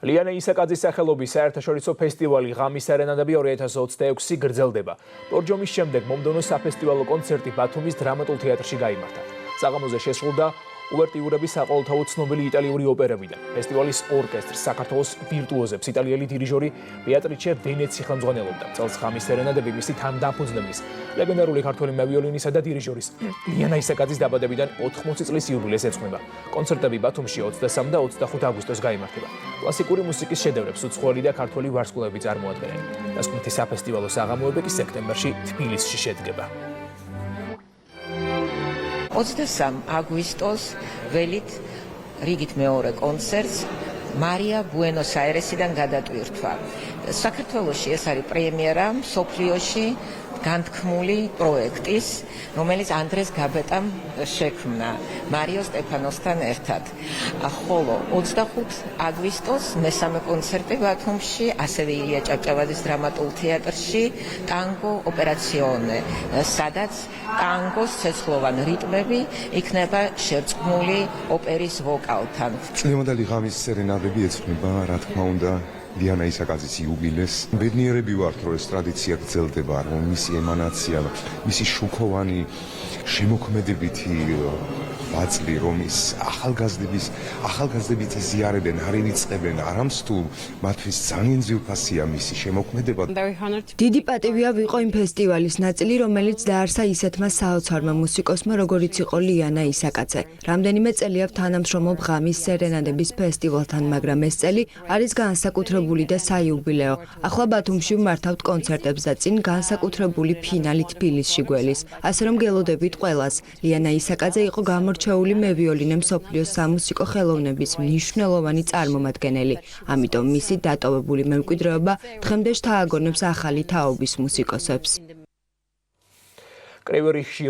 ლიანა ისაკაძის სახელობის საერთაშორისო ფესტივალი ღამის სერენადები 2026 გრძელდება. ბორჯომის შემდეგ მომდევნო საფესტივალო კონცერტი ბათუმის დრამატულ თეატრში გაიმართა. საღამოზე შესრულდა უვერტიურები საყოველთაო ცნობილი იტალიური ოპერებიდან. ფესტივალის ორკესტრს საქართველოს ვირტუოზებს იტალიელი დირიჟორი ბეატრიჩე ვენეცი ხელმძღვანელობდა. წელს ღამის სერენადები მისი თანდამფუძნებლის, ლეგენდარული ქართველი მევიოლინისა და დირიჟორის ლიანა ისაკაძის დაბადებიდან 80 წლის იუბილეს ეძღვნება. კონცერტები ბათუმში 23 და 25 აგვისტოს გაიმართება. კლასიკური მუსიკის შედევრებს უცხოელი და ქართველი ვარსკვლავები წარმოადგენენ. დასკვნითი საფესტივალო საღამოები კი სექტემბერში თბილისში შედგება. 23 აგვისტოს ველით რიგით მეორე კონცერტს მარია ბუენოს-აირესიდან გადატვირთვა. საქართველოში ეს არის პრემიერა მსოფლიოში განთქმული პროექტის, რომელიც ანდრეს გაბეტამ შექმნა მარიო სტეფანოსთან ერთად. ხოლო 25 აგვისტოს მესამე კონცერტი ბათუმში, ასევე ილია ჭავჭავაძის დრამატულ თეატრში, ტანგო ოპერაციონე, სადაც ტანგოს ცეცხლოვან რიტმები იქნება შერწყმული ოპერის ვოკალთან. წლევანდელი ღამის სერენადები ეძღვნება, რა თქმა უნდა, ლიანა ისაკაძის იუბილეს. ბედნიერები ვართ, რომ ეს ტრადიცია გრძელდება, რომ მისი ემანაცია, მისი შუქოვანი შემოქმედებითი ვაწლი, რომ ის ახალგაზრდებით იზიარებენ, არ ივიწყებენ, არამც თუ მათთვის ძალიან ძვირფასია მისი შემოქმედება. დიდი პატივია ვიყო იმ ფესტივალის ნაწილი, რომელიც დაარსა ისეთმა საოცარმა მუსიკოსმა, როგორიც იყო ლიანა ისაკაძე. რამდენიმე წელი აქვს თანამშრომლობ ღამის სერენადების ფესტივალთან, მაგრამ ეს წელი არის განსაკუთრებული და საიუბილეო. ახლა ბათუმში ვმართავთ კონცერტებს და წინ განსაკუთრებული ფინალი თბილისში გველის. ასე რომ გელოდებით ყველას. ლიანა ისაკაძე იყო გამორჩეული მევიოლინე მსოფლიოს სამუსიკო ხელოვნების მნიშვნელოვანი წარმომადგენელი. ამიტომ მისი დატოვებული მემკვიდრეობა დღემდე შთააგონებს ახალი თაობის მუსიკოსებს. კრევერიხში